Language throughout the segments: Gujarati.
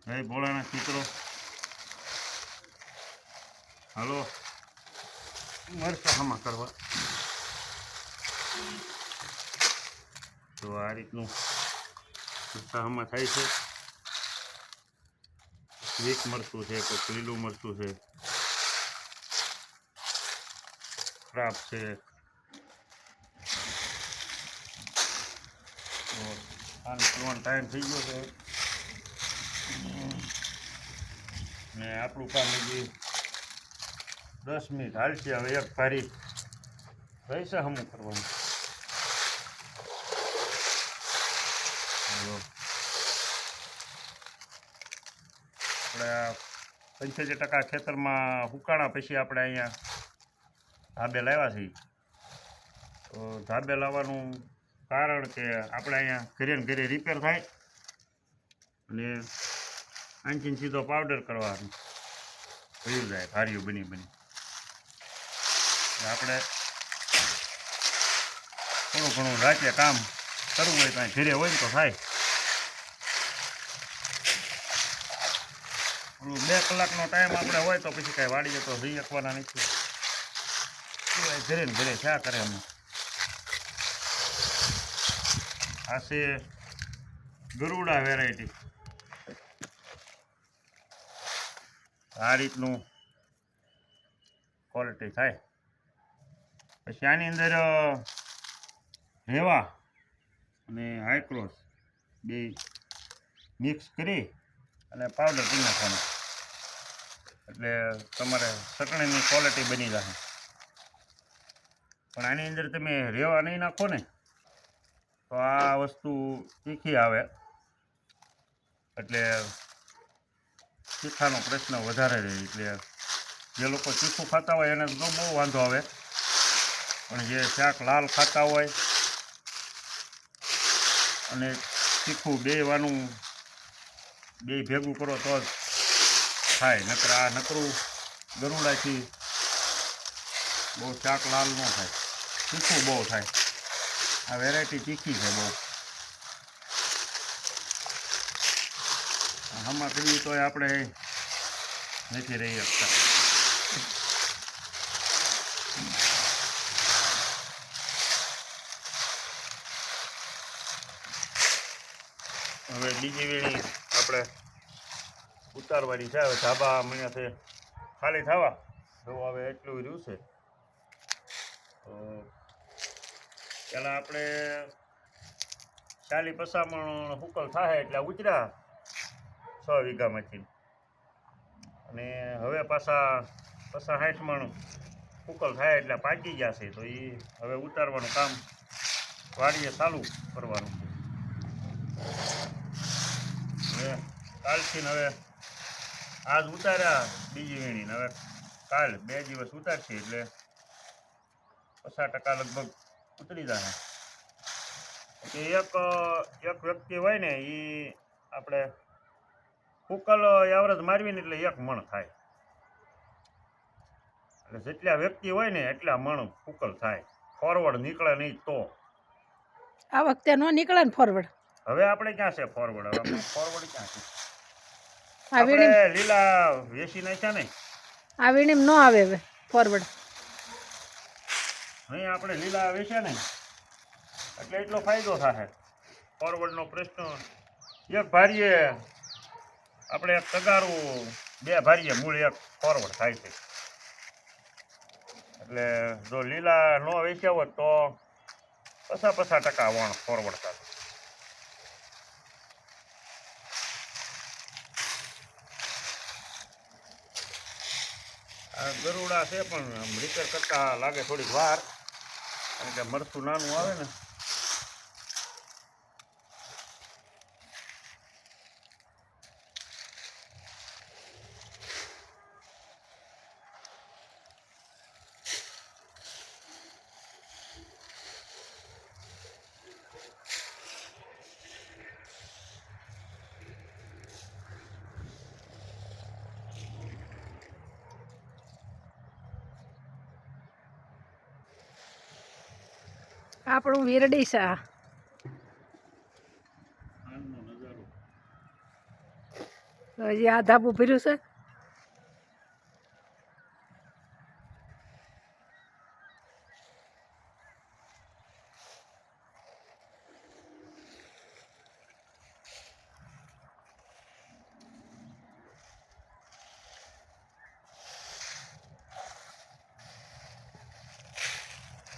હે ભોળાના મિત્રો, હાલો મરચાં હામાં કરવા. તો આ રીતનું મરચાં હામાં થાય છે. સ્વીટ મરચું છે, કોઈ લીલું મરચું છે, ખરાબ છે. તો આને કરવાનો ટાઈમ થઈ ગયો છે ને આપણું કામ હજી 10 મિનિટ હાલશે. હવે એક ભારી રહેશે હમું કરવાનું. આપણે 75% ખેતરમાં હુકાણા પછી આપણે અહીંયા ધાબે લાવ્યા છીએ. તો ધાબે લાવવાનું કારણ કે આપણે અહીંયા ઘરે ને ઘરે રિપેર થાય અને આંચીને સીધો પાવડર કરવાનો વયું જાય ભારીઓ બની આપણે થોડું ઘણું રાતે કામ કરવું હોય કાંઈ ઘરે હોય ને તો થાય. 2 કલાકનો ટાઈમ આપણે હોય તો પછી કાંઈ વાડીએ તો જઈ શકવાના નથી. ઘરે ને ઘરે ક્યાં કરે અમે. આ છે ગરુડા વેરાયટી. આ રીતનું ક્વોલિટી થાય. પછી આની અંદર રેવા અને હાઈક્રોસ બે મિક્સ કરી અને પાવડર કરી નાખવાનો, એટલે તમારે ચટણીની ક્વોલિટી બની જશે. પણ આની અંદર તમે રેવા નહીં નાખો ને તો આ વસ્તુ તીખી આવે, એટલે તીખાનો પ્રશ્ન વધારે રહે. એટલે જે લોકો તીખું ખાતા હોય એને તો બહુ વાંધો આવે, પણ જે શાક લાલ ખાતા હોય અને તીખું બેવાનું બે ભેગું કરો તો જ થાય. નકર આ નકરું ગરુડાથી બહુ શાક લાલ ન થાય, તીખું બહુ થાય. આ વેરાયટી તીખી છે બહુ. આમાં કરવી તો આપણે નથી રહી શકતા. હવે બીજી વેળી આપણે ઉતારવાની છે. હવે ધાબા મહિનાથી ખાલી થવા તો હવે એટલું રહ્યું છે. તો પહેલાં આપણે 40-50 મણ હુકલ થાય એટલે ઉતર્યા 6 વીઘામાંથી, અને હવે પાછા 50-60 મણ હુકલ થાય એટલે પાકી ગયા છે. તો એ હવે ઉતારવાનું કામ વાડીએ ચાલુ કરવાનું છે. હવે કાલથી હવે આજ ઉતાર્યા બીજી વીણીને હવે કાલ 2 દિવસ ઉતારશે એટલે 50% લગભગ ઉતરી જાય. કે એક વ્યક્તિ હોય ને એ આપણે હુકલ એવરેજ મારવી ને એટલે 1 મણ થાય. એટલે જેટલા વ્યક્તિ હોય ને એટલા મણ હુકલ થાય. ફોરવર્ડ નીકળે નહીં તો. આ વખતે ન નીકળે ને ફોરવર્ડ. હવે આપણે ક્યાં છે ફોરવર્ડ? હવે ફોરવર્ડ ક્યાં છે? આપણે લીલા વેસી નાખ્યા ને આ વીણીમ ન આવે હવે ફોરવર્ડ. નહીં, આપણે લીલા વેચ્યા ને એટલે એટલો ફાયદો થાય. ફોરવર્ડનો પ્રશ્ન એક ભારીએ આપણે એક તગારું 2 ભારીએ મૂળ 1 ફોરવર્ડ થાય છે. એટલે જો લીલા ન વેચ્યા હોત તો 50% વણ ફોરવર્ડ થાય. આ ગરુડા છે પણ રિપેર કરતા લાગે થોડીક વાર, કારણ કે મરચું નાનું આવે ને. આપણું વીરડી છે. તો હજી આ ધાબુ ભર્યું છે.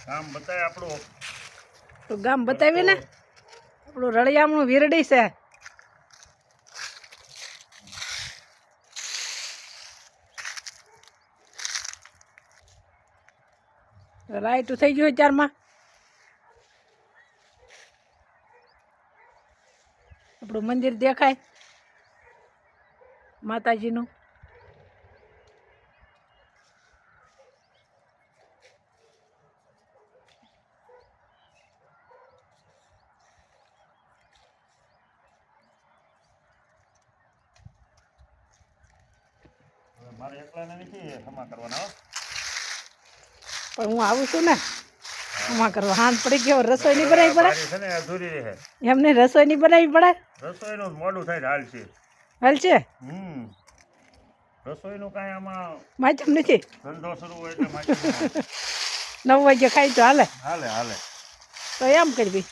કામ બતાય આપણું તો ગામ બતાવીએ ને, આપણું રળિયામણું વીરડી છે. રાઈટ થઈ ગયું ચારમાં. આપણું મંદિર દેખાય માતાજીનું. મારે એકલાને નથી હમા કરવાના હો. પણ હું આવું છું ને આમાં કરવા. હાથ પડી ગયો, રસોઈ નહીં બનાવી પડે. બારી છે ને અધૂરી રહે. એમને રસોઈ નહીં બનાવી પડે. રસોઈનું મોડું થાય હાલ છે. હાલ છે રસોઈનું કાંઈ આમાં માચમ નથી. ધંધો શરૂ હોય એટલે માહિતી 9 વાગે ખાઈ તો હાલે. હાલે હાલે. તો એમ કરવી.